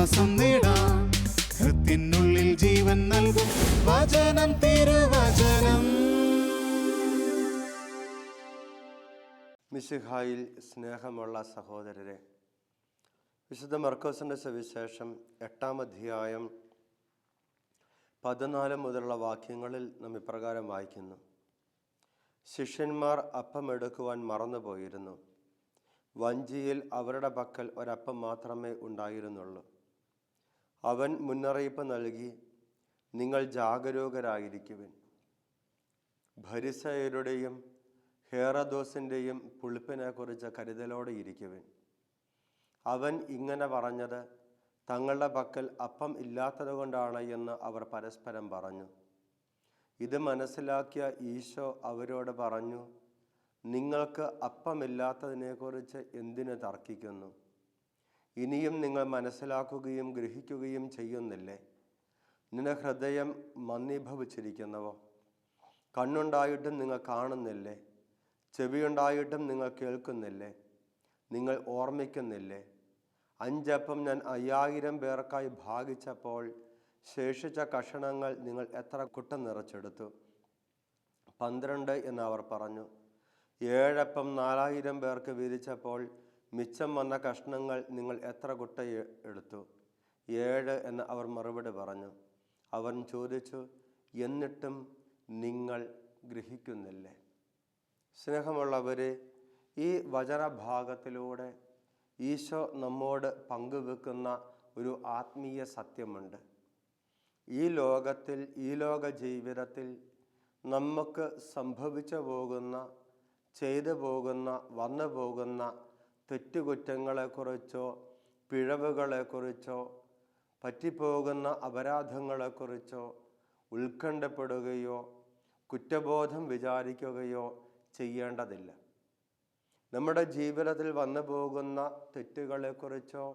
ആശ്വാസം നേടാം. ഹൃത്തിനുള്ളിൽ ജീവൻ നൽകും വചനം, തിരുവചനം. മിശിഹായിൽ സ്നേഹമുള്ള സഹോദരരെ, വിശുദ്ധ മർക്കോസിൻ്റെ സുവിശേഷം 8-ാം അധ്യായം 14 മുതലുള്ള വാക്യങ്ങളിൽ നാം ഇപ്രകാരം വായിക്കുന്നു: ശിഷ്യന്മാർ അപ്പമെടുക്കുവാൻ മറന്നുപോയിരുന്നു. വഞ്ചിയിൽ അവരുടെ പക്കൽ ഒരപ്പം മാത്രമേ ഉണ്ടായിരുന്നുള്ളൂ. അവൻ മുന്നറിയിപ്പ് നൽകി, നിങ്ങൾ ജാഗരൂകരായിരിക്കുവിൻ. ഫരിസയരുടെയും ഹേറോദോസിൻ്റെയും പുളിപ്പിനെക്കുറിച്ച് കരുതലോടെ ഇരിക്കുവിൻ. അവൻ ഇങ്ങനെ പറഞ്ഞത് തങ്ങളുടെ പക്കൽ അപ്പം ഇല്ലാത്തത് കൊണ്ടാണ് എന്ന് അവർ പരസ്പരം പറഞ്ഞു. ഇത് മനസ്സിലാക്കിയ ഈശോ അവരോട് പറഞ്ഞു, നിങ്ങൾക്ക് അപ്പമില്ലാത്തതിനെക്കുറിച്ച് എന്തിനു തർക്കിക്കുന്നു? ഇനിയും നിങ്ങൾ മനസ്സിലാക്കുകയും ഗ്രഹിക്കുകയും ചെയ്യുന്നില്ലേ? നിന്റെ ഹൃദയം മന്ദീഭവിച്ചിരിക്കുന്നവോ? കണ്ണുണ്ടായിട്ടും നിങ്ങൾ കാണുന്നില്ലേ? ചെവിയുണ്ടായിട്ടും നിങ്ങൾ കേൾക്കുന്നില്ലേ? നിങ്ങൾ ഓർമ്മിക്കുന്നില്ലേ? 5 അപ്പം ഞാൻ 5000 പേർക്കായി ഭാഗിച്ചപ്പോൾ ശേഷിച്ച കഷണങ്ങൾ നിങ്ങൾ എത്ര കുട്ട നിറച്ചെടുത്തു? 12 എന്ന് അവർ പറഞ്ഞു. 7 അപ്പം 4000 പേർക്ക് വീതിച്ചപ്പോൾ മിച്ചം വന്ന കഷ്ണങ്ങൾ നിങ്ങൾ എത്ര കുട്ട എടുത്തു? 7 എന്ന് അവർ മറുപടി പറഞ്ഞു. അവൻ ചോദിച്ചു, എന്നിട്ടും നിങ്ങൾ ഗ്രഹിക്കുന്നില്ലേ? സ്നേഹമുള്ളവരെ, ഈ വചനഭാഗത്തിലൂടെ ഈശോ നമ്മോട് പങ്കുവെക്കുന്ന ഒരു ആത്മീയ സത്യമുണ്ട്. ഈ ലോകത്തിൽ, ഈ ലോക ജീവിതത്തിൽ നമുക്ക് സംഭവിച്ചു പോകുന്ന, ചെയ്തു പോകുന്ന, വന്നു പോകുന്ന തെറ്റുകുറ്റങ്ങളെക്കുറിച്ചോ പിഴവുകളെക്കുറിച്ചോ പറ്റിപ്പോകുന്ന അപരാധങ്ങളെക്കുറിച്ചോ ഉത്കണ്ഠപ്പെടുകയോ കുറ്റബോധം വിചാരിക്കുകയോ ചെയ്യേണ്ടതില്ല. നമ്മുടെ ജീവിതത്തിൽ വന്നു പോകുന്ന തെറ്റുകളെക്കുറിച്ചോ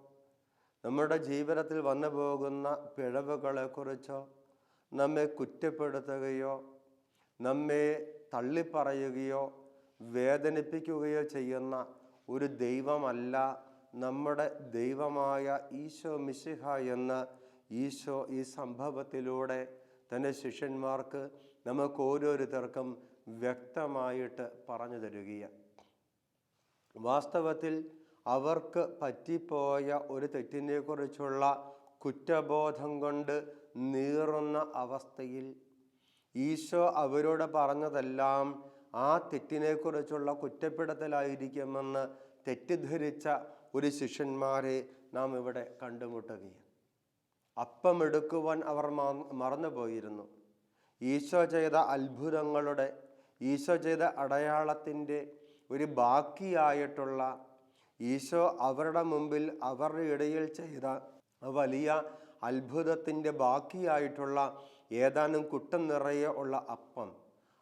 നമ്മുടെ ജീവിതത്തിൽ വന്നു പോകുന്ന പിഴവുകളെക്കുറിച്ചോ നമ്മെ കുറ്റപ്പെടുത്തുകയോ നമ്മെ തള്ളിപ്പറയുകയോ വേദനിപ്പിക്കുകയോ ചെയ്യുന്ന ഒരു ദൈവമല്ല നമ്മുടെ ദൈവമായ ഈശോ മിശിഹ എന്ന് ഈശോ ഈ സംഭവത്തിലൂടെ തൻ്റെ ശിഷ്യന്മാർക്ക് നമുക്ക് ഓരോരുത്തർക്കും വ്യക്തമായിട്ട് പറഞ്ഞു തരികയാണ്. വാസ്തവത്തിൽ അവർക്ക് പറ്റിപ്പോയ ഒരു തെറ്റിനെക്കുറിച്ചുള്ള കുറ്റബോധം കൊണ്ട് നീറുന്ന അവസ്ഥയിൽ ഈശോ അവരോട് പറഞ്ഞതെല്ലാം ആ തെറ്റിനെക്കുറിച്ചുള്ള കുറ്റപ്പെടുത്തലായിരിക്കുമെന്ന് തെറ്റിദ്ധരിച്ച ഒരു ശിഷ്യന്മാരെ നാം ഇവിടെ കണ്ടുമുട്ടുകയാണ്. അപ്പമെടുക്കുവാൻ അവർ മറന്നുപോയിരുന്നു. ഈശോ ചെയ്ത അത്ഭുതങ്ങളുടെ, ഈശോ ചെയ്ത അടയാളത്തിൻ്റെ ഒരു ബാക്കിയായിട്ടുള്ള, ഈശോ അവരുടെ മുമ്പിൽ അവരുടെ ഇടയിൽ ചെയ്ത വലിയ അത്ഭുതത്തിൻ്റെ ബാക്കിയായിട്ടുള്ള ഏതാനും കുട്ടം നിറയെ ഉള്ള അപ്പം,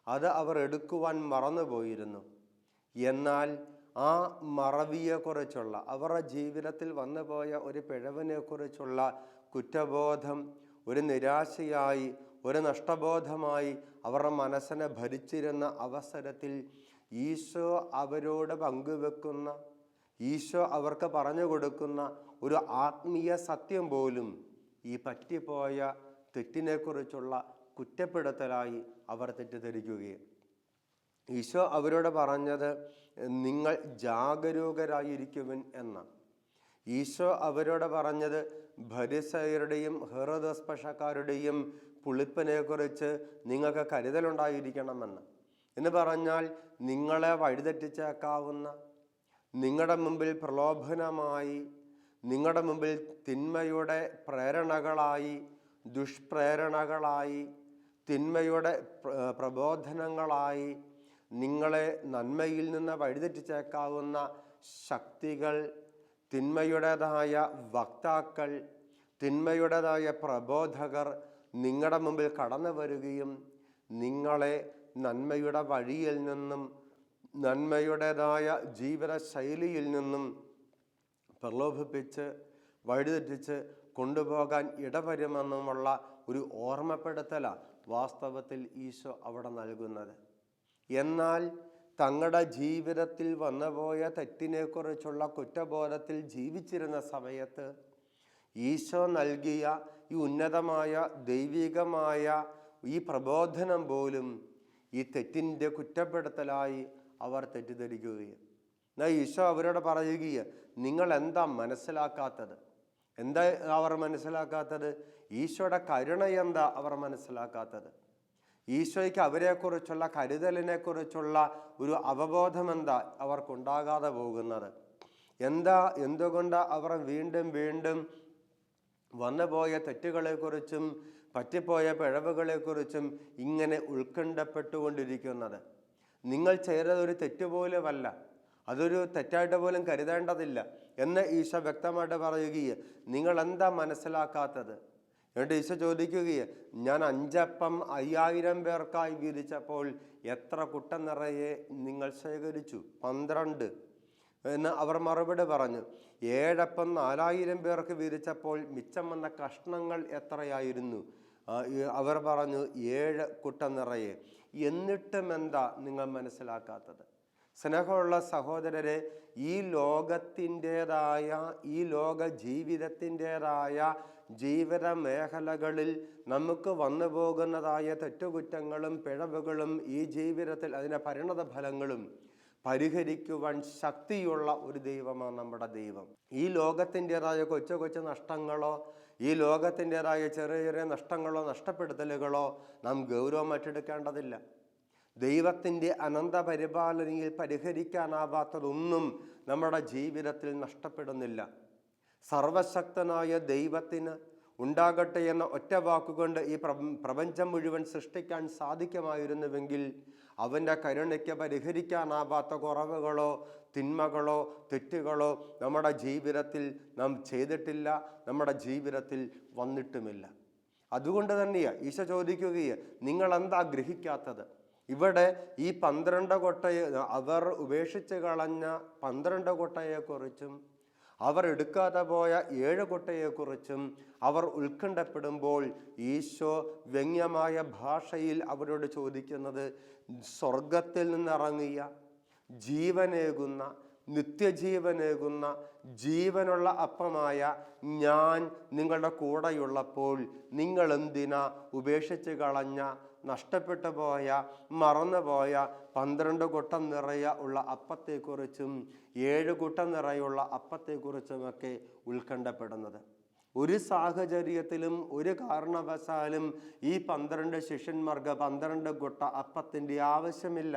അത് അവർ എടുക്കുവാൻ മറന്നുപോയിരുന്നു. എന്നാൽ ആ മറവിയെക്കുറിച്ചുള്ള, അവരുടെ ജീവിതത്തിൽ വന്നുപോയ ഒരു പിഴവിനെക്കുറിച്ചുള്ള കുറ്റബോധം ഒരു നിരാശയായി, ഒരു നഷ്ടബോധമായി അവരുടെ മനസ്സിനെ ഭരിച്ചിരുന്ന അവസരത്തിൽ ഈശോ അവരോട് പങ്കുവെക്കുന്ന, ഈശോ അവർക്ക് പറഞ്ഞു കൊടുക്കുന്ന ഒരു ആത്മീയ സത്യം പോലും ഈ പറ്റിപ്പോയ തെറ്റിനെക്കുറിച്ചുള്ള കുറ്റപ്പെടുത്തലായി അവർ തെറ്റിദ്ധരിക്കുകയും. ഈശോ അവരോട് പറഞ്ഞത് നിങ്ങൾ ജാഗരൂകരായിരിക്കുവിൻ എന്നാണ്. ഈശോ അവരോട് പറഞ്ഞത് ഫരിസയരുടെയും ഹെറോദോസ് പക്ഷക്കാരുടെയും പുളിപ്പിനെക്കുറിച്ച് നിങ്ങൾക്ക് കരുതലുണ്ടായിരിക്കണമെന്ന്. എന്ന് പറഞ്ഞാൽ നിങ്ങളെ വഴിതെറ്റിച്ചേക്കാവുന്ന, നിങ്ങളുടെ മുമ്പിൽ പ്രലോഭനമായി, നിങ്ങളുടെ മുമ്പിൽ തിന്മയുടെ പ്രേരണകളായി, ദുഷ്പ്രേരണകളായി, തിന്മയുടെ പ്രബോധനങ്ങളായി നിങ്ങളെ നന്മയിൽ നിന്ന് വഴിതെറ്റിച്ചേക്കാവുന്ന ശക്തികൾ, തിന്മയുടേതായ വക്താക്കൾ, തിന്മയുടേതായ പ്രബോധകർ നിങ്ങളുടെ മുമ്പിൽ കടന്നു വരികയും നിങ്ങളെ നന്മയുടെ വഴിയിൽ നിന്നും നന്മയുടേതായ ജീവിതശൈലിയിൽ നിന്നും പ്രലോഭിപ്പിച്ച് വഴിതെറ്റിച്ച് കൊണ്ടുപോകാൻ ഇടവരുമെന്നുമുള്ള ഒരു ഓർമ്മപ്പെടുത്തലാണ് വാസ്തവത്തിൽ ഈശോ അവിടെ നൽകുന്നത്. എന്നാൽ തങ്ങളുടെ ജീവിതത്തിൽ വന്നുപോയ തെറ്റിനെക്കുറിച്ചുള്ള കുറ്റബോധത്തിൽ ജീവിച്ചിരുന്ന സമയത്ത് ഈശോ നൽകിയ ഈ ഉന്നതമായ ദൈവികമായ ഈ പ്രബോധനം പോലും ഈ തെറ്റിൻ്റെ കുറ്റപ്പെടുത്തലായി അവർ തെറ്റിദ്ധരിക്കുകയും, എന്നാൽ ഈശോ അവരോട് പറയുകയാണ്, നിങ്ങൾ എന്താ മനസ്സിലാക്കാത്തത്? എന്താ അവർ മനസ്സിലാക്കാത്തത്? ഈശോയുടെ കരുണ എന്താ അവർ മനസ്സിലാക്കാത്തത്? ഈശോയ്ക്ക് അവരെക്കുറിച്ചുള്ള കരുതലിനെക്കുറിച്ചുള്ള ഒരു അവബോധം എന്താ അവർക്കുണ്ടാകാതെ പോകുന്നത്? എന്തുകൊണ്ട് അവർ വീണ്ടും വീണ്ടും വന്നുപോയ തെറ്റുകളെക്കുറിച്ചും പറ്റിപ്പോയ പിഴവുകളെക്കുറിച്ചും ഇങ്ങനെ ഉത്കണ്ഠപ്പെട്ടുകൊണ്ടിരിക്കുന്നത്? നിങ്ങൾ ചെയ്തതൊരു തെറ്റുപോലുമല്ല, അതൊരു തെറ്റായിട്ട് പോലും കരുതേണ്ടതില്ല എന്ന് ഈശോ വ്യക്തമായിട്ട് പറയുകയാണ്. നിങ്ങൾ എന്താ മനസ്സിലാക്കാത്തത്? എന്നിട്ട് ഈശോ ചോദിക്കുകയാണ്, ഞാൻ 5 അപ്പം 5000 പേർക്കായി വീതിച്ചപ്പോൾ എത്ര കുട്ട നിറയെ നിങ്ങൾ ശേഖരിച്ചു? 12 എന്ന് അവർ മറുപടി പറഞ്ഞു. 7 അപ്പം 4000 പേർക്ക് വീതിച്ചപ്പോൾ മിച്ചം വന്ന കഷ്ണങ്ങൾ എത്രയായിരുന്നു? അവർ പറഞ്ഞു 7 കുട്ട നിറയെ. എന്നിട്ടും എന്താ നിങ്ങൾ മനസ്സിലാക്കാത്തത്? സ്നേഹമുള്ള സഹോദരരെ, ഈ ലോകത്തിൻ്റെതായ ഈ ലോക ജീവിതത്തിൻ്റെതായ ജീവിത മേഖലകളിൽ നമുക്ക് വന്നു പോകുന്നതായ തെറ്റുകുറ്റങ്ങളും പിഴവുകളും ഈ ജീവിതത്തിൽ അതിൻ്റെ പരിണത ഫലങ്ങളും പരിഹരിക്കുവാൻ ശക്തിയുള്ള ഒരു ദൈവമാണ് നമ്മുടെ ദൈവം. ഈ ലോകത്തിൻ്റെതായ കൊച്ചു കൊച്ചു നഷ്ടങ്ങളോ ഈ ലോകത്തിൻ്റെതായ ചെറിയ ചെറിയ നഷ്ടങ്ങളോ നഷ്ടപ്പെടുത്തലുകളോ നാം ഗൗരവം ഏറ്റെടുക്കേണ്ടതില്ല. ദൈവത്തിൻ്റെ അനന്ത പരിപാലനയിൽ പരിഹരിക്കാനാവാത്തതൊന്നും നമ്മുടെ ജീവിതത്തിൽ നഷ്ടപ്പെടുന്നില്ല. സർവശക്തനായ ദൈവത്തിന് ഉണ്ടാകട്ടെ എന്ന ഒറ്റ വാക്കുകൊണ്ട് ഈ പ്രപഞ്ചം മുഴുവൻ സൃഷ്ടിക്കാൻ സാധിക്കുമായിരുന്നുവെങ്കിൽ അവൻ്റെ കരുണയ്ക്ക് പരിഹരിക്കാനാവാത്ത കുറവുകളോ തിന്മകളോ തെറ്റുകളോ നമ്മുടെ ജീവിതത്തിൽ നാം ചെയ്തിട്ടില്ല, നമ്മുടെ ജീവിതത്തിൽ വന്നിട്ടുമില്ല. അതുകൊണ്ട് തന്നെയാണ് ഈശോ ചോദിക്കുകയാണ്, നിങ്ങളെന്താ ഗ്രഹിക്കാത്തത്? ഇവിടെ ഈ 12 കൊട്ടയെ അവർ ഉപേക്ഷിച്ച് കളഞ്ഞ 12 കൊട്ടയെക്കുറിച്ചും അവർ എടുക്കാതെ പോയ 7 കൊട്ടയെക്കുറിച്ചും അവർ ഉത്കണ്ഠപ്പെടുമ്പോൾ ഈശോ വ്യംഗ്യമായ ഭാഷയിൽ അവരോട് ചോദിക്കുന്നത്, സ്വർഗത്തിൽ നിന്നിറങ്ങിയ ജീവനേകുന്ന നിത്യജീവനേകുന്ന ജീവനുള്ള അപ്പമായ ഞാൻ നിങ്ങളുടെ കൂടെയുള്ളപ്പോൾ നിങ്ങൾ എന്തിനാ ഉപേക്ഷിച്ച് കളഞ്ഞ നഷ്ടപ്പെട്ടു പോയ മറന്നുപോയ 12 കുട്ടം നിറയെ ഉള്ള അപ്പത്തെക്കുറിച്ചും 7 കുട്ടം നിറയുള്ള അപ്പത്തെക്കുറിച്ചുമൊക്കെ ഉത്കണ്ഠപ്പെടുന്നത്? ഒരു സാഹചര്യത്തിലും ഒരു കാരണവശാലും ഈ 12 ശിഷ്യന്മാർക്ക് 12 കുട്ട അപ്പത്തിൻ്റെ ആവശ്യമില്ല.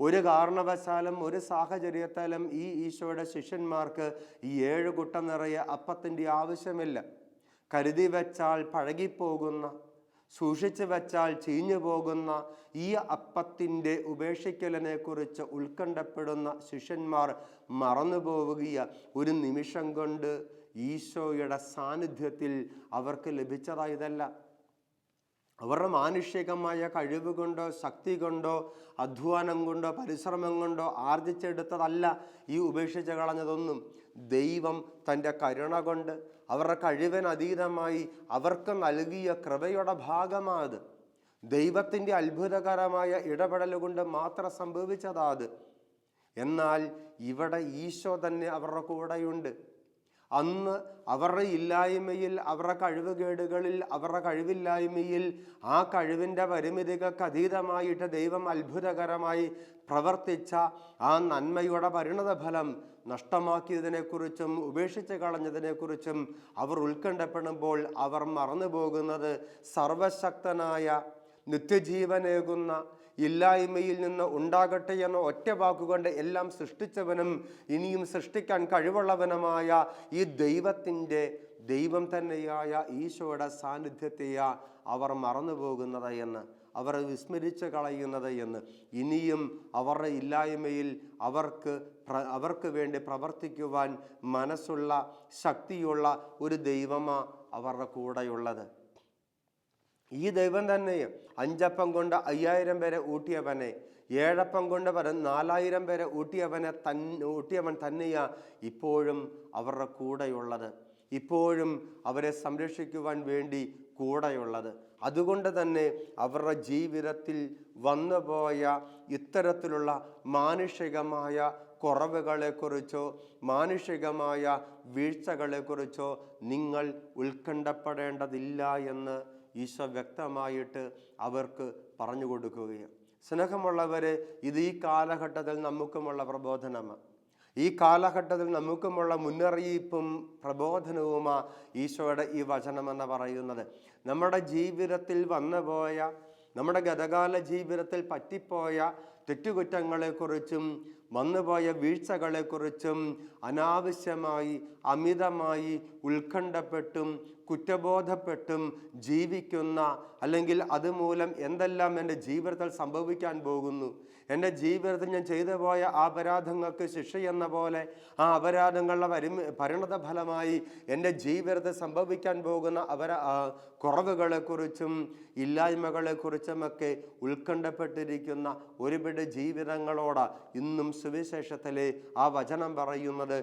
ഒരു കാരണവശാലും ഒരു സാഹചര്യത്താലും ഈ ഈശോയുടെ ശിഷ്യന്മാർക്ക് ഈ 7 കുട്ട നിറയെ അപ്പത്തിൻ്റെ ആവശ്യമില്ല. കരുതി വെച്ചാൽ പഴകിപ്പോകുന്ന, സൂക്ഷിച്ചു വെച്ചാൽ ചീഞ്ഞു പോകുന്ന ഈ അപ്പത്തിൻ്റെ ഉപേക്ഷിക്കലിനെ കുറിച്ച് ഉത്കണ്ഠപ്പെടുന്ന ശിഷ്യന്മാർ മറന്നുപോവുകയ ഒരു നിമിഷം കൊണ്ട് ഈശോയുടെ സാന്നിധ്യത്തിൽ അവർക്ക് ലഭിച്ചതായതല്ല. അവരുടെ മാനുഷികമായ കഴിവ് കൊണ്ടോ ശക്തി കൊണ്ടോ അധ്വാനം കൊണ്ടോ പരിശ്രമം കൊണ്ടോ ആർജിച്ചെടുത്തതല്ല ഈ ഉപേക്ഷിച്ച് കളഞ്ഞതൊന്നും. ദൈവം തൻ്റെ കരുണ കൊണ്ട് അവരുടെ കഴിവിനതീതമായി അവർക്ക് നൽകിയ കൃപയുടെ ഭാഗമാത്. ദൈവത്തിൻ്റെ അത്ഭുതകരമായ ഇടപെടൽ കൊണ്ട് മാത്രം സംഭവിച്ചതാത്. എന്നാൽ ഇവിടെ ഈശോ തന്നെ അവരുടെ കൂടെയുണ്ട്. അന്ന് അവരുടെ ഇല്ലായ്മയിൽ, അവരുടെ കഴിവുകേടുകളിൽ, അവരുടെ കഴിവില്ലായ്മയിൽ, ആ കഴിവിൻ്റെ പരിമിതികൾക്ക് അതീതമായിട്ട് ദൈവം അത്ഭുതകരമായി പ്രവർത്തിച്ച ആ നന്മയുടെ പരിണതഫലം നഷ്ടമാക്കിയതിനെക്കുറിച്ചും ഉപേക്ഷിച്ച് കളഞ്ഞതിനെക്കുറിച്ചും അവർ ഉത്കണ്ഠപ്പെടുമ്പോൾ അവർ മറന്നു പോകുന്നത് സർവശക്തനായ നിത്യജീവനേകുന്ന ഇല്ലായ്മയിൽ നിന്ന് ഉണ്ടാകട്ടെ എന്ന ഒറ്റ വാക്കുകൊണ്ട് എല്ലാം സൃഷ്ടിച്ചവനും ഇനിയും സൃഷ്ടിക്കാൻ കഴിവുള്ളവനുമായ ഈ ദൈവം തന്നെയായ ഈശോയുടെ സാന്നിധ്യത്തെയാ അവർ മറന്നു പോകുന്നത് എന്ന്, അവർ വിസ്മരിച്ച് കളയുന്നത് എന്ന്. ഇനിയും അവരുടെ ഇല്ലായ്മയിൽ അവർക്ക് വേണ്ടി പ്രവർത്തിക്കുവാൻ മനസ്സുള്ള ശക്തിയുള്ള ഒരു ദൈവമാ അവരുടെ കൂടെയുള്ളത്. ഈ ദൈവം തന്നെ 5 അപ്പം കൊണ്ട് 5000 പേരെ ഊട്ടിയവനെ, 7 അപ്പം കൊണ്ട് 4000 പേരെ ഊട്ടിയവൻ തന്നെയാ ഇപ്പോഴും അവരുടെ കൂടെയുള്ളത്, ഇപ്പോഴും അവരെ സംരക്ഷിക്കുവാൻ വേണ്ടി കൂടെയുള്ളത്. അതുകൊണ്ട് തന്നെ അവരുടെ ജീവിതത്തിൽ വന്നുപോയ ഇത്തരത്തിലുള്ള മാനുഷികമായ കുറവുകളെക്കുറിച്ചോ മാനുഷികമായ വീഴ്ചകളെക്കുറിച്ചോ നിങ്ങൾ ഉത്കണ്ഠപ്പെടേണ്ടതില്ല എന്ന് ഈശോ വ്യക്തമായിട്ട് അവർക്ക് പറഞ്ഞു കൊടുക്കുകയാണ്. സ്നേഹമുള്ളവരെ, ഇത് ഈ കാലഘട്ടത്തിൽ നമുക്കുമുള്ള പ്രബോധനമാണ്. ഈ കാലഘട്ടത്തിൽ നമുക്കുമുള്ള മുന്നറിയിപ്പും പ്രബോധനവുമാ ഈശോയുടെ ഈ വചനമെന്ന് പറയുന്നത്. നമ്മുടെ ജീവിതത്തിൽ വന്നുപോയ, നമ്മുടെ ഗതകാല ജീവിതത്തിൽ പറ്റിപ്പോയ തെറ്റുകുറ്റങ്ങളെക്കുറിച്ചും വന്നുപോയ വീഴ്ചകളെക്കുറിച്ചും അനാവശ്യമായി അമിതമായി ഉത്കണ്ഠപ്പെട്ടും കുറ്റബോധപ്പെട്ടും ജീവിക്കുന്ന, അല്ലെങ്കിൽ അതുമൂലം എന്തെല്ലാം എൻ്റെ ജീവിതത്തിൽ സംഭവിക്കാൻ പോകുന്നു, എൻ്റെ ജീവിതത്തിൽ ഞാൻ ചെയ്തു പോയ ആ അപരാധങ്ങൾക്ക് ശിക്ഷയെന്ന പോലെ ആ അപരാധങ്ങളുടെ പരിണത ഫലമായി എൻ്റെ ജീവിതത്തിൽ സംഭവിക്കാൻ പോകുന്ന കുറവുകളെക്കുറിച്ചും ഇല്ലായ്മകളെക്കുറിച്ചുമൊക്കെ ഉത്കണ്ഠപ്പെട്ടിരിക്കുന്ന ഒരുപാട് ജീവിതങ്ങളോട് ഇന്നും സുവിശേഷത്തിലെ ആ വചനം പറയുന്നത്,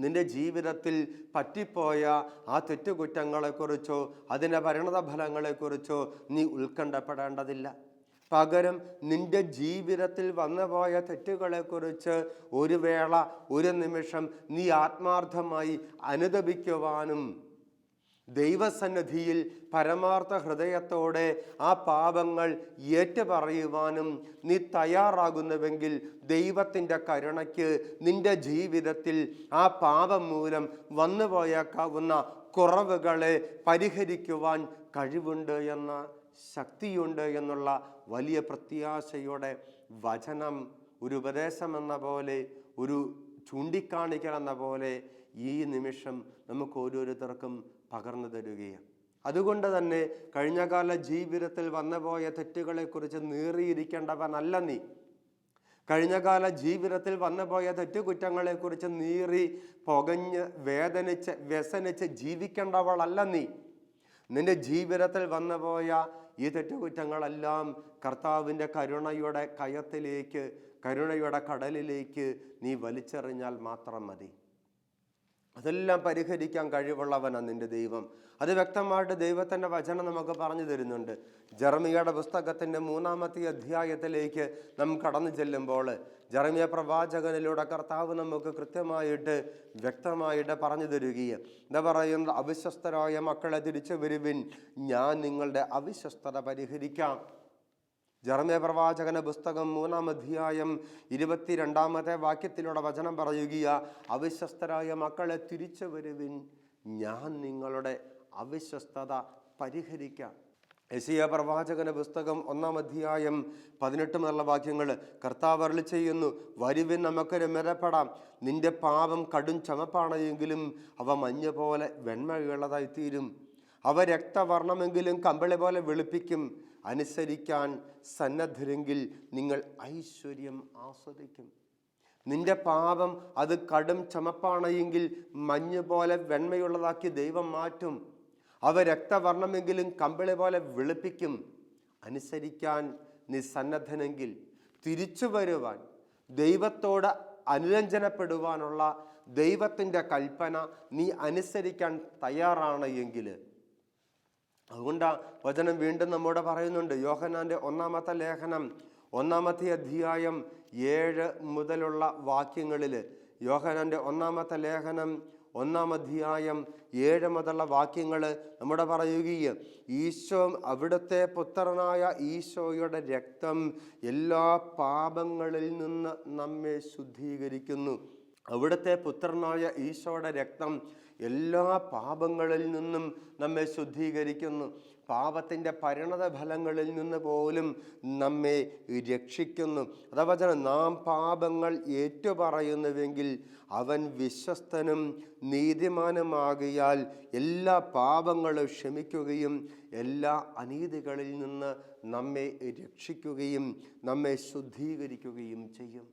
നിന്റെ ജീവിതത്തിൽ പറ്റിപ്പോയ ആ തെറ്റുകുറ്റങ്ങളെക്കുറിച്ചോ അതിൻ്റെ പരിണത ഫലങ്ങളെക്കുറിച്ചോ നീ ഉത്കണ്ഠപ്പെടേണ്ടതില്ല. പകരം നിന്റെ ജീവിതത്തിൽ വന്നുപോയ തെറ്റുകളെക്കുറിച്ച് ഒരു വേള, ഒരു നിമിഷം നീ ആത്മാർത്ഥമായി അനുതപിക്കുവാനും ദൈവസന്നിധിയിൽ പരമാർത്ഥ ഹൃദയത്തോടെ ആ പാപങ്ങൾ ഏറ്റുപറയുവാനും നീ തയ്യാറാകുന്നുവെങ്കിൽ ദൈവത്തിൻ്റെ കരുണയ്ക്ക് നിന്റെ ജീവിതത്തിൽ ആ പാപം മൂലം വന്നുപോയേക്കാവുന്ന കുറവുകളെ പരിഹരിക്കുവാൻ കഴിവുണ്ട് എന്ന ശക്തിയുണ്ട് എന്നുള്ള വലിയ പ്രത്യാശയോടെ വചനം ഒരു ഉപദേശമെന്ന പോലെ, ഒരു ചൂണ്ടിക്കാണിക്കൽ എന്ന പോലെ ഈ നിമിഷം നമുക്ക് ഓരോരുത്തർക്കും പകർന്നു തരികയാണ്. അതുകൊണ്ട് തന്നെ കഴിഞ്ഞകാല ജീവിതത്തിൽ വന്നുപോയ തെറ്റുകളെക്കുറിച്ച് നീറിയിരിക്കേണ്ടവനല്ല നീ. കഴിഞ്ഞകാല ജീവിതത്തിൽ വന്നുപോയ തെറ്റുകുറ്റങ്ങളെക്കുറിച്ച് നീറി പുകഞ്ഞ് വേദനിച്ച് വ്യസനിച്ച് ജീവിക്കേണ്ടവളല്ല നീ. നിന്റെ ജീവിതത്തിൽ വന്നുപോയ ഈ തെറ്റുകുറ്റങ്ങളെല്ലാം കർത്താവിൻ്റെ കരുണയുടെ കയത്തിലേക്ക്, കരുണയുടെ കടലിലേക്ക് നീ വലിച്ചെറിഞ്ഞാൽ മാത്രം മതി. അതെല്ലാം പരിഹരിക്കാൻ കഴിവുള്ളവനാണ് നിന്റെ ദൈവം. അത് വ്യക്തമായിട്ട് ദൈവത്തിൻ്റെ വചനം നമുക്ക് പറഞ്ഞു തരുന്നുണ്ട്. ജെറമിയയുടെ പുസ്തകത്തിൻ്റെ 3-ാമത്തെ അധ്യായത്തിലേക്ക് നാം കടന്നു ചെല്ലുമ്പോൾ ജെറമിയ പ്രവാചകനിലൂടെ കർത്താവ് നമുക്ക് കൃത്യമായിട്ട് വ്യക്തമായിട്ട് പറഞ്ഞു തരികയാണ്. എന്താ പറയുന്നത്? അവിശ്വസ്തരായ മക്കളെ തിരിച്ചു വരുവിൻ, ഞാൻ നിങ്ങളുടെ അവിശ്വസ്തത പരിഹരിക്കാം. ജെറമ്യ പ്രവാചകന്റെ പുസ്തകം 3-ാം അധ്യായം 22-ാമത്തെ വാക്യത്തിലൂടെ വചനം പറയുക, അവിശ്വസ്തരായ മക്കളെ തിരിച്ചു വരുവിൻ, ഞാൻ നിങ്ങളുടെ അവിശ്വസ്തത പരിഹരിക്കാം. യെശയ്യാ പ്രവാചകന്റെ പുസ്തകം 1-ാം അധ്യായം 18 മുതലുള്ള വാക്യങ്ങൾ കർത്താവ് അരുളി ചെയ്യുന്നു, വരുവിൻ നമുക്ക് രമ്യപ്പെടാം, നിന്റെ പാപം കടും ചുമപ്പാണെങ്കിലും അവ മഞ്ഞ പോലെ വെണ്മയുള്ളതായിത്തീരും, അവ രക്തവർണ്ണമെങ്കിലും കമ്പിളി പോലെ വെളുപ്പിക്കും, അനുസരിക്കാൻ സന്നദ്ധരെങ്കിൽ നിങ്ങൾ ഐശ്വര്യം ആസ്വദിക്കും. നിന്റെ പാപം അത് കടും ചുമപ്പാണെങ്കിൽ മഞ്ഞ് പോലെ വെണ്മയുള്ളതാക്കി ദൈവം മാറ്റും, അവ രക്തവർണ്ണമെങ്കിലും കമ്പിളി പോലെ വെളുപ്പിക്കും. അനുസരിക്കാൻ നീ സന്നദ്ധനെങ്കിൽ, തിരിച്ചു വരുവാൻ, ദൈവത്തോട് അനുരഞ്ജനപ്പെടുവാനുള്ള ദൈവത്തിൻ്റെ കൽപ്പന നീ അനുസരിക്കാൻ തയ്യാറാണ് എങ്കിൽ, അതുകൊണ്ടാ വചനം വീണ്ടും നമ്മോട് പറയുന്നുണ്ട്. യോഹന്നാന്റെ 1-ാമത്തെ ലേഖനം 1-ാമത്തെ അധ്യായം 7 മുതലുള്ള വാക്യങ്ങളിൽ, യോഹന്നാന്റെ 1-ാമത്തെ ലേഖനം 1-ാം അധ്യായം 7 മുതലുള്ള വാക്യങ്ങൾ നമ്മുടെ പറയുകയാണ്, ഈശോ, അവിടുത്തെ പുത്രനായ ഈശോയുടെ രക്തം എല്ലാ പാപങ്ങളിൽ നിന്ന് നമ്മെ ശുദ്ധീകരിക്കുന്നു. അവിടുത്തെ പുത്രനായ ഈശോയുടെ രക്തം എല്ലാ പാപങ്ങളിൽ നിന്നും നമ്മെ ശുദ്ധീകരിക്കുന്നു. പാപത്തിൻ്റെ പരിണത ഫലങ്ങളിൽ നിന്ന് പോലും നമ്മെ രക്ഷിക്കുന്നു. അഥവാ നാം പാപങ്ങൾ ഏറ്റുപറയുന്നുവെങ്കിൽ അവൻ വിശ്വസ്തനും നീതിമാനുമാകിയാൽ എല്ലാ പാപങ്ങളും ക്ഷമിക്കുകയും എല്ലാ അനീതികളിൽ നിന്ന് നമ്മെ രക്ഷിക്കുകയും നമ്മെ ശുദ്ധീകരിക്കുകയും ചെയ്യും.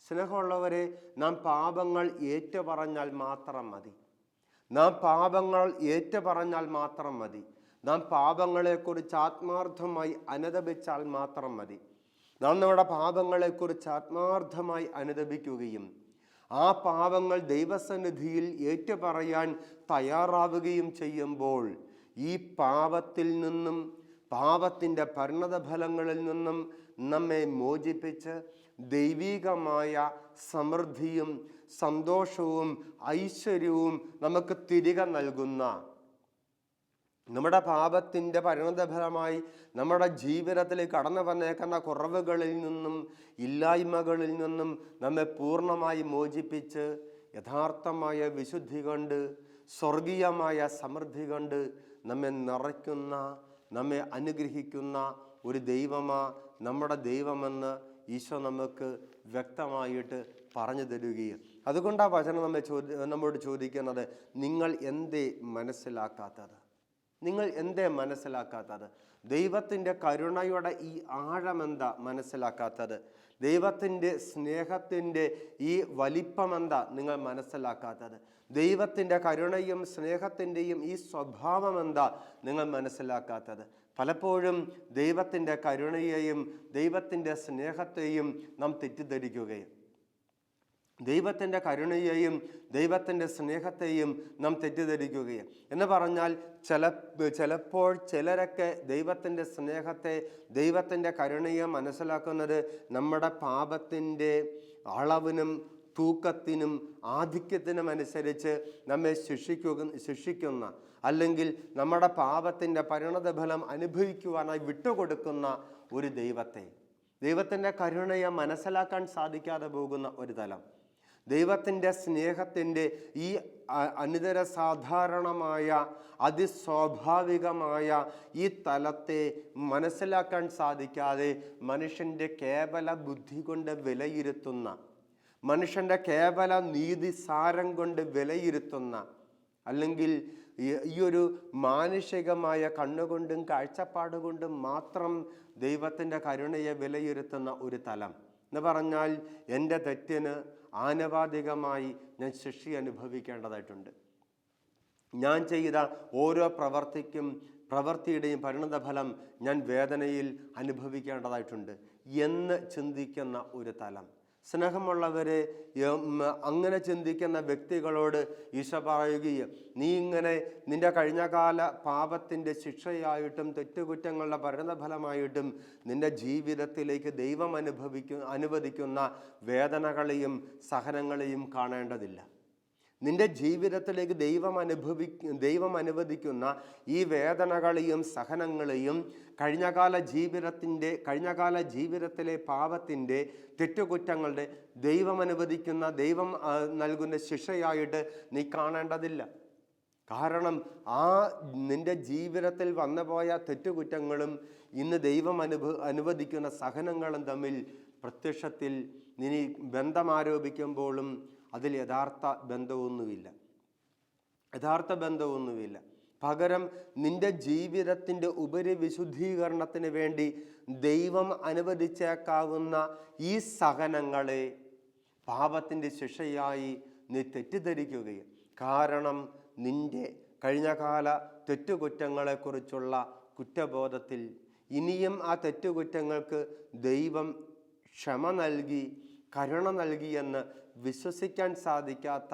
സ്നേഹമുള്ളവരെ, നാം പാപങ്ങൾ ഏറ്റുപറഞ്ഞാൽ മാത്രം മതി. നാം പാപങ്ങൾ ഏറ്റുപറഞ്ഞാൽ മാത്രം മതി. നാം പാപങ്ങളെക്കുറിച്ച് ആത്മാർത്ഥമായി അനുതപിച്ചാൽ മാത്രം മതി. നാം നമ്മുടെ പാപങ്ങളെക്കുറിച്ച് ആത്മാർത്ഥമായി അനുതപിക്കുകയും ആ പാപങ്ങൾ ദൈവസന്നിധിയിൽ ഏറ്റുപറയാൻ തയ്യാറാവുകയും ചെയ്യുമ്പോൾ ഈ പാപത്തിൽ നിന്നും പാപത്തിൻ്റെ പരിണതഫലങ്ങളിൽ നിന്നും നമ്മെ മോചിപ്പിച്ച് ദൈവികമായ സമൃദ്ധിയും സന്തോഷവും ഐശ്വര്യവും നമുക്ക് തിരികെ നൽകുന്ന, നമ്മുടെ പാപത്തിൻ്റെ പരിണതഫലമായി നമ്മുടെ ജീവിതത്തിൽ കടന്നു വന്നേക്കുന്ന കുറവുകളിൽ നിന്നും ഇല്ലായ്മകളിൽ നിന്നും നമ്മെ പൂർണ്ണമായി മോചിപ്പിച്ച് യഥാർത്ഥമായ വിശുദ്ധി കൊണ്ട് സ്വർഗീയമായ സമൃദ്ധി കൊണ്ട് നമ്മെ നിറയ്ക്കുന്ന, നമ്മെ അനുഗ്രഹിക്കുന്ന ഒരു ദൈവമാ നമ്മുടെ ദൈവമെന്ന് ഈശോ നമുക്ക് വ്യക്തമായിട്ട് പറഞ്ഞു തരികയും, അതുകൊണ്ട് ആ വചനം നമ്മോട് ചോദിക്കുന്നത്, നിങ്ങൾ എന്തേ മനസ്സിലാക്കാത്തത്? നിങ്ങൾ എന്തേ മനസ്സിലാക്കാത്തത്? ദൈവത്തിൻ്റെ കരുണയുടെ ഈ ആഴമെന്താ മനസ്സിലാക്കാത്തത്? ദൈവത്തിൻ്റെ സ്നേഹത്തിൻ്റെ ഈ വലിപ്പമെന്താ നിങ്ങൾ മനസ്സിലാക്കാത്തത്? ദൈവത്തിൻ്റെ കരുണയും സ്നേഹത്തിൻ്റെയും ഈ സ്വഭാവമെന്താ നിങ്ങൾ മനസ്സിലാക്കാത്തത്? പലപ്പോഴും ദൈവത്തിൻ്റെ കരുണയെയും ദൈവത്തിൻ്റെ സ്നേഹത്തെയും നാം തെറ്റിദ്ധരിക്കുകയും, ദൈവത്തിൻ്റെ കരുണയെയും ദൈവത്തിൻ്റെ സ്നേഹത്തെയും നാം തെറ്റിദ്ധരിക്കുകയും എന്ന് പറഞ്ഞാൽ ചിലപ്പോൾ ചിലരൊക്കെ ദൈവത്തിൻ്റെ സ്നേഹത്തെ, ദൈവത്തിൻ്റെ കരുണയെ മനസ്സിലാക്കുന്നത് നമ്മുടെ പാപത്തിൻ്റെ അളവിനും തൂക്കത്തിനും ആധിക്യത്തിനും അനുസരിച്ച് നമ്മെ ശിക്ഷിക്കുന്ന അല്ലെങ്കിൽ നമ്മുടെ പാപത്തിൻ്റെ പരിണതഫലം അനുഭവിക്കുവാനായി വിട്ടുകൊടുക്കുന്ന ഒരു ദൈവത്തെ, ദൈവത്തിൻ്റെ കരുണയെ മനസ്സിലാക്കാൻ സാധിക്കാതെ പോകുന്ന ഒരു തലം, ദൈവത്തിൻ്റെ സ്നേഹത്തിൻ്റെ ഈ അനിതര സാധാരണമായ അതിസ്വാഭാവികമായ ഈ തലത്തെ മനസ്സിലാക്കാൻ സാധിക്കാതെ മനുഷ്യൻ്റെ കേവല ബുദ്ധി കൊണ്ട് വിലയിരുത്തുന്ന, മനുഷ്യൻ്റെ കേവല നീതിസാരം കൊണ്ട് വിലയിരുത്തുന്ന, അല്ലെങ്കിൽ ഈ ഒരു മാനുഷികമായ കണ്ണുകൊണ്ടും കാഴ്ചപ്പാടുകൊണ്ടും മാത്രം ദൈവത്തിൻ്റെ കരുണയെ വിലയിരുത്തുന്ന ഒരു തലം എന്ന് പറഞ്ഞാൽ, എൻ്റെ തെറ്റിന് ആനുപാതികമായി ഞാൻ ശിക്ഷ അനുഭവിക്കേണ്ടതായിട്ടുണ്ട്, ഞാൻ ചെയ്ത ഓരോ പ്രവൃത്തിയുടെയും പരിണതഫലം ഞാൻ വേദനയിൽ അനുഭവിക്കേണ്ടതായിട്ടുണ്ട് എന്ന് ചിന്തിക്കുന്ന ഒരു തലം. സ്നേഹമുള്ളവരെ, അങ്ങനെ ചിന്തിക്കുന്ന വ്യക്തികളോട് ഈശോ പറയുകയും, നീ ഇങ്ങനെ നിന്റെ കഴിഞ്ഞകാല പാപത്തിൻ്റെ ശിക്ഷയായിട്ടും തെറ്റുകുറ്റങ്ങളുടെ പരിണതഫലമായിട്ടും നിന്റെ ജീവിതത്തിലേക്ക് ദൈവം അനുവദിക്കുന്ന വേദനകളെയും സഹനങ്ങളെയും കാണേണ്ടതില്ല. നിന്റെ ജീവിതത്തിലേക്ക് ദൈവം അനുവദിക്കുന്ന ഈ വേദനകളെയും സഹനങ്ങളെയും കഴിഞ്ഞകാല ജീവിതത്തിലെ പാപത്തിൻ്റെ തെറ്റുകുറ്റങ്ങളുടെ ദൈവം നൽകുന്ന ശിക്ഷയായിട്ട് നീ കാണേണ്ടതില്ല. കാരണം നിന്റെ ജീവിതത്തിൽ വന്നുപോയ തെറ്റുകുറ്റങ്ങളും ഇന്ന് ദൈവം അനുവദിക്കുന്ന സഹനങ്ങളും തമ്മിൽ പ്രത്യക്ഷത്തിൽ നീ ബന്ധമാരോപിക്കുമ്പോഴും അതിൽ യഥാർത്ഥ ബന്ധമൊന്നുമില്ല. പകരം നിന്റെ ജീവിതത്തിൻ്റെ ഉപരി വിശുദ്ധീകരണത്തിന് വേണ്ടി ദൈവം അനുവദിച്ചേക്കാവുന്ന ഈ സഹനങ്ങളെ പാപത്തിൻ്റെ ശിക്ഷയായി നീ തെറ്റിദ്ധരിക്കുകയും, കാരണം നിന്റെ കഴിഞ്ഞകാല തെറ്റുകുറ്റങ്ങളെക്കുറിച്ചുള്ള കുറ്റബോധത്തിൽ ഇനിയും ആ തെറ്റുകുറ്റങ്ങൾക്ക് ദൈവം ക്ഷമ നൽകി കരുണ നൽകിയെന്ന് വിശ്വസിക്കാൻ സാധിക്കാത്ത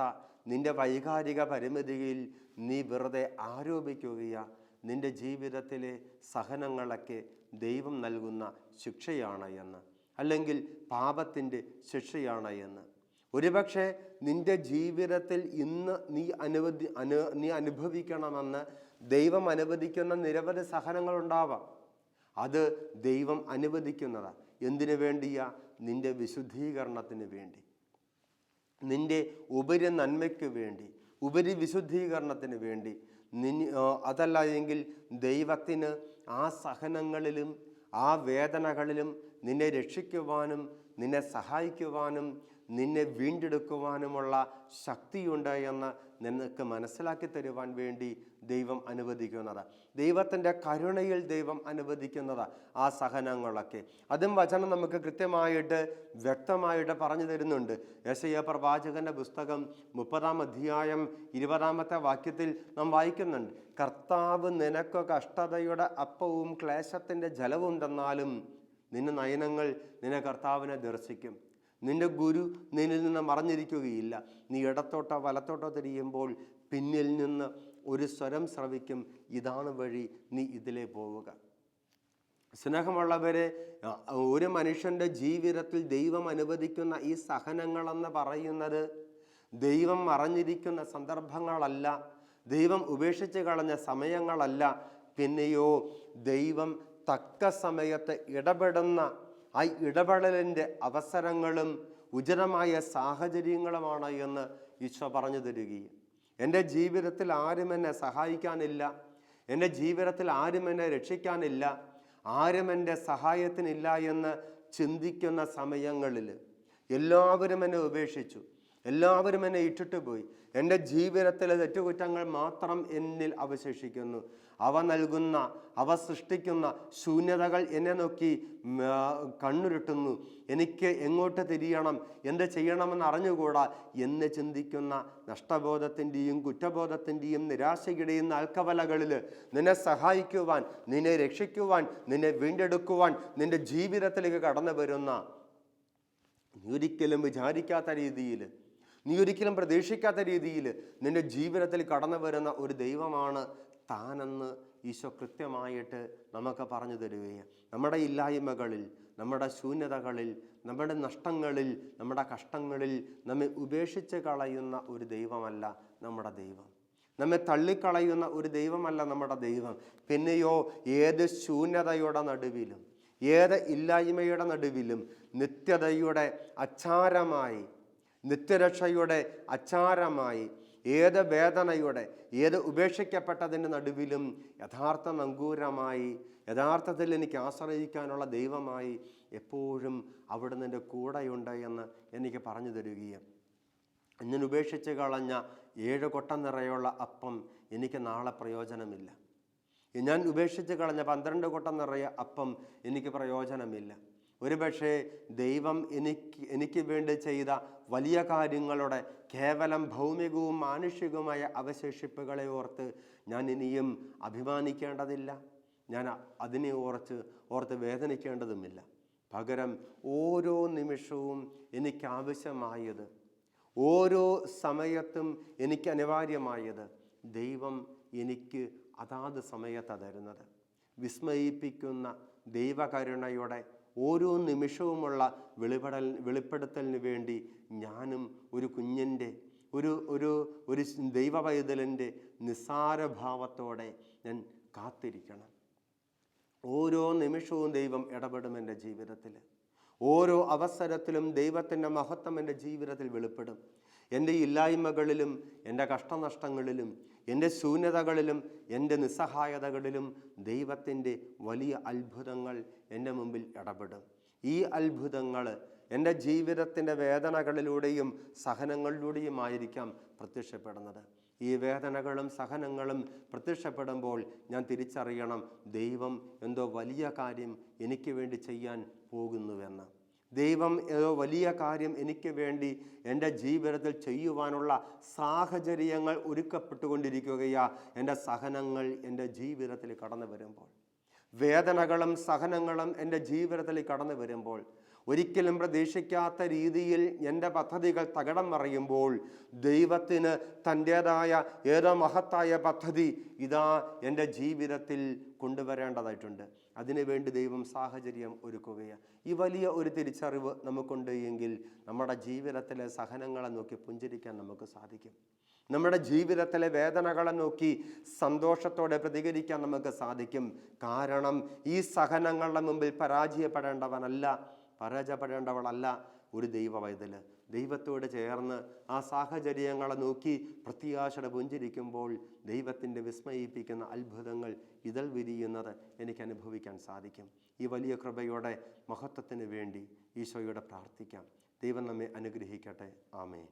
നിന്റെ വൈകാരിക പരിമിതിയിൽ നീ വെറുതെ ആരോപിക്കുകയാ നിന്റെ ജീവിതത്തിലെ സഹനങ്ങളൊക്കെ ദൈവം നൽകുന്ന ശിക്ഷയാണ് എന്ന്, അല്ലെങ്കിൽ പാപത്തിൻ്റെ ശിക്ഷയാണ് എന്ന്. ഒരുപക്ഷെ നിന്റെ ജീവിതത്തിൽ ഇന്ന് നീ അനുഭവിക്കണമെന്ന് ദൈവം അനുവദിക്കുന്ന നിരവധി സഹനങ്ങളുണ്ടാവാം. അത് ദൈവം അനുവദിക്കുന്നതാണ്. എന്തിനു വേണ്ടിയാ? നിന്റെ വിശുദ്ധീകരണത്തിന് വേണ്ടി, നിന്റെ ഉപരി നന്മയ്ക്ക് വേണ്ടി, ഉപരി വിശുദ്ധീകരണത്തിന് വേണ്ടി. അതല്ല എങ്കിൽ ദൈവത്തിന് ആ സഹനങ്ങളിലും ആ വേദനകളിലും നിന്നെ രക്ഷിക്കുവാനും നിന്നെ സഹായിക്കുവാനും നിന്നെ വീണ്ടെടുക്കുവാനുമുള്ള ശക്തിയുണ്ട് എന്ന് നിനക്ക് മനസ്സിലാക്കി തരുവാൻ വേണ്ടി ദൈവം അനുവദിക്കുന്നത്. ദൈവത്തിൻ്റെ കരുണയിൽ ദൈവം അനുവദിക്കുന്നത് ആ സഹനങ്ങളൊക്കെ. അതും വചനം നമുക്ക് കൃത്യമായിട്ട് വ്യക്തമായിട്ട് പറഞ്ഞു തരുന്നുണ്ട്. യെശയ്യാ പ്രവാചകന്റെ പുസ്തകം 30-ാം അധ്യായം 20-ാമത്തെ വാക്യത്തിൽ നാം വായിക്കുന്നുണ്ട്, കർത്താവ് നിനക്ക് കഷ്ടതയുടെ അപ്പവും ക്ലേശത്തിൻ്റെ ജലവും തന്നാലും നിന്റെ നയനങ്ങൾ നിന്നെ കർത്താവിനെ ദർശിക്കും. നിന്റെ ഗുരു നിന്നിൽ നിന്ന് മറഞ്ഞിരിക്കുകയില്ല. നീ ഇടത്തോട്ടോ വലത്തോട്ടോ തിരിയുമ്പോൾ പിന്നിൽ നിന്ന് ഒരു സ്വരം ശ്രവിക്കും, ഇതാണ് വഴി, നീ ഇതിലേ പോവുക. സ്നേഹമുള്ളവരെ, ഒരു മനുഷ്യൻ്റെ ജീവിതത്തിൽ ദൈവം അനുവദിക്കുന്ന ഈ സഹനങ്ങളെന്ന് പറയുന്നത് ദൈവം മറഞ്ഞിരിക്കുന്ന സന്ദർഭങ്ങളല്ല, ദൈവം ഉപേക്ഷിച്ച് കളഞ്ഞ സമയങ്ങളല്ല, പിന്നെയോ ദൈവം തക്ക സമയത്ത് ഇടപെടുന്ന ആ ഇടപെടലിൻ്റെ അവസരങ്ങളും ഉചിതമായ സാഹചര്യങ്ങളുമാണ് എന്ന് ഈശോ പറഞ്ഞു തരികയും, എൻ്റെ ജീവിതത്തിൽ ആരും എന്നെ സഹായിക്കാനില്ല, എൻ്റെ ജീവിതത്തിൽ ആരും എന്നെ രക്ഷിക്കാനില്ല, ആരും എൻ്റെ സഹായത്തിനില്ല എന്ന് ചിന്തിക്കുന്ന സമയങ്ങളിൽ എല്ലാവരും എന്നെ ഉപേക്ഷിച്ചു, എല്ലാവരും എന്നെ ഇട്ടിട്ട് പോയി, എൻ്റെ ജീവിതത്തിലെ തെറ്റുകുറ്റങ്ങൾ മാത്രം എന്നിൽ അവശേഷിക്കുന്നു, അവ സൃഷ്ടിക്കുന്ന ശൂന്യതകൾ എന്നെ നോക്കി കണ്ണുരുട്ടുന്നു, എനിക്ക് എങ്ങോട്ട് തിരിയണം, എന്ത് ചെയ്യണമെന്ന് അറിഞ്ഞുകൂടാ എന്ന് ചിന്തിക്കുന്ന നഷ്ടബോധത്തിൻ്റെയും കുറ്റബോധത്തിൻ്റെയും നിരാശയുടെയും നാൽക്കവലകളിൽ നിന്നെ സഹായിക്കുവാൻ, നിന്നെ രക്ഷിക്കുവാൻ, നിന്നെ വീണ്ടെടുക്കുവാൻ നിൻ്റെ ജീവിതത്തിലേക്ക് കടന്നു വരുന്ന, നീ ഒരിക്കലും വിചാരിക്കാത്ത രീതിയിൽ, നീ ഒരിക്കലും പ്രതീക്ഷിക്കാത്ത രീതിയിൽ നിന്റെ ജീവിതത്തിൽ കടന്നു വരുന്ന ഒരു ദൈവമാണ് താനെന്ന് ഈശോ കൃത്യമായിട്ട് നമുക്ക് പറഞ്ഞു തരികയാണ്. നമ്മുടെ ഇല്ലായ്മകളിൽ, നമ്മുടെ ശൂന്യതകളിൽ, നമ്മുടെ നഷ്ടങ്ങളിൽ, നമ്മുടെ കഷ്ടങ്ങളിൽ നമ്മെ ഉപേക്ഷിച്ച് കളയുന്ന ഒരു ദൈവമല്ല നമ്മുടെ ദൈവം. നമ്മെ തള്ളിക്കളയുന്ന ഒരു ദൈവമല്ല നമ്മുടെ ദൈവം. പിന്നെയോ ഏത് ശൂന്യതയുടെ നടുവിലും, ഏത് ഇല്ലായ്മയുടെ നടുവിലും നിത്യതയുടെ അച്ചാരമായി, നിത്യരക്ഷയുടെ അച്ചാരമായി, ഏത് വേദനയുടെ, ഏത് ഉപേക്ഷിക്കപ്പെട്ടതിൻ്റെ നടുവിലും യഥാർത്ഥ നങ്കൂരമായി, യഥാർത്ഥത്തിൽ എനിക്ക് ആശ്രയിക്കാനുള്ള ദൈവമായി എപ്പോഴും അവിടുന്ന് എൻ്റെ കൂടെയുണ്ട് എന്ന് എനിക്ക് പറഞ്ഞു തരികയും, ഞാൻ ഉപേക്ഷിച്ച് കളഞ്ഞ 7 കൊട്ട നിറയുള്ള അപ്പം എനിക്ക് നാളെ പ്രയോജനമില്ല, ഞാൻ ഉപേക്ഷിച്ച് കളഞ്ഞ 12 കൊട്ട നിറയെ അപ്പം എനിക്ക് പ്രയോജനമില്ല. ഒരുപക്ഷെ ദൈവം എനിക്ക് വേണ്ടി ചെയ്ത വലിയ കാര്യങ്ങളുടെ കേവലം ഭൗമികവും മാനുഷികവുമായ അവശേഷിപ്പുകളെ ഓർത്ത് ഞാൻ ഇനിയും അഭിമാനിക്കേണ്ടതില്ല, ഞാൻ അതിനെ ഓർത്ത് വേദനിക്കേണ്ടതുമില്ല. പകരം ഓരോ നിമിഷവും എനിക്ക് ആവശ്യമായത്, ഓരോ സമയത്തും എനിക്ക് അനിവാര്യമായത് ദൈവം എനിക്ക് അതാത് സമയത്താണ് തരുന്നത്. വിസ്മയിപ്പിക്കുന്ന ദൈവകരുണയുടെ ഓരോ നിമിഷവുമുള്ള വെളിപ്പെടുത്തലിന് വേണ്ടി ഞാനും ഒരു കുഞ്ഞിൻ്റെ, ഒരു ദൈവ പൈതലിൻ്റെ നിസ്സാരഭാവത്തോടെ ഞാൻ കാത്തിരിക്കണം. ഓരോ നിമിഷവും ദൈവം ഇടപെടും എൻ്റെ ജീവിതത്തിൽ. ഓരോ അവസരത്തിലും ദൈവത്തിൻ്റെ മഹത്വം എൻ്റെ ജീവിതത്തിൽ വെളിപ്പെടും. എൻ്റെ ഇല്ലായ്മകളിലും, എൻ്റെ കഷ്ടനഷ്ടങ്ങളിലും, എൻ്റെ ശൂന്യതകളിലും, എൻ്റെ നിസ്സഹായതകളിലും ദൈവത്തിൻ്റെ വലിയ അത്ഭുതങ്ങൾ എൻ്റെ മുമ്പിൽ ഇടപെടും. ഈ അത്ഭുതങ്ങൾ എൻ്റെ ജീവിതത്തിൻ്റെ വേദനകളിലൂടെയും സഹനങ്ങളിലൂടെയുമായിരിക്കാം പ്രത്യക്ഷപ്പെടുന്നത്. ഈ വേദനകളും സഹനങ്ങളും പ്രത്യക്ഷപ്പെടുമ്പോൾ ഞാൻ തിരിച്ചറിയണം, ദൈവം എന്തോ വലിയ കാര്യം എനിക്ക് വേണ്ടി ചെയ്യാൻ പോകുന്നുവെന്ന്. ദൈവം ഏതോ വലിയ കാര്യം എനിക്ക് വേണ്ടി എൻ്റെ ജീവിതത്തിൽ ചെയ്യുവാനുള്ള സാഹചര്യങ്ങൾ ഒരുക്കപ്പെട്ടുകൊണ്ടിരിക്കുകയാ. എൻ്റെ സഹനങ്ങൾ എൻ്റെ ജീവിതത്തിൽ കടന്നു വരുമ്പോൾ, വേദനകളും സഹനങ്ങളും എൻ്റെ ജീവിതത്തിൽ കടന്നു വരുമ്പോൾ, ഒരിക്കലും പ്രതീക്ഷിക്കാത്ത രീതിയിൽ എൻ്റെ പദ്ധതികൾ തകിടം മറിയുമ്പോൾ, ദൈവത്തിന് തൻ്റേതായ ഏതോ മഹത്തായ പദ്ധതി ഇതാ എൻ്റെ ജീവിതത്തിൽ കൊണ്ടുവരേണ്ടതായിട്ടുണ്ട്. അതിനുവേണ്ടി ദൈവം സാഹചര്യം ഒരുക്കുകയാണ്. ഈ വലിയ ഒരു തിരിച്ചറിവ് നമുക്കുണ്ട് എങ്കിൽ നമ്മുടെ ജീവിതത്തിലെ സഹനങ്ങളെ നോക്കി പുഞ്ചിരിക്കാൻ നമുക്ക് സാധിക്കും. നമ്മുടെ ജീവിതത്തിലെ വേദനകളെ നോക്കി സന്തോഷത്തോടെ പ്രതികരിക്കാൻ നമുക്ക് സാധിക്കും. കാരണം ഈ സഹനങ്ങളുടെ മുമ്പിൽ പരാജയപ്പെടേണ്ടവളല്ല ഒരു ദൈവ പൈതൽ. ദൈവത്തോട് ചേർന്ന് ആ സാഹചര്യങ്ങളെ നോക്കി പ്രത്യാശയുടെ പുഞ്ചിരിക്കുമ്പോൾ ദൈവത്തിൻ്റെ വിസ്മയിപ്പിക്കുന്ന അത്ഭുതങ്ങൾ ഇതൾ വിരിയുന്നത് എനിക്ക് അനുഭവിക്കാൻ സാധിക്കും. ഈ വലിയ കൃപയോടെ മഹത്വത്തിന് വേണ്ടി ഈശോയോട് പ്രാർത്ഥിക്കാം. ദൈവം നമ്മെ അനുഗ്രഹിക്കട്ടെ. ആമേൻ.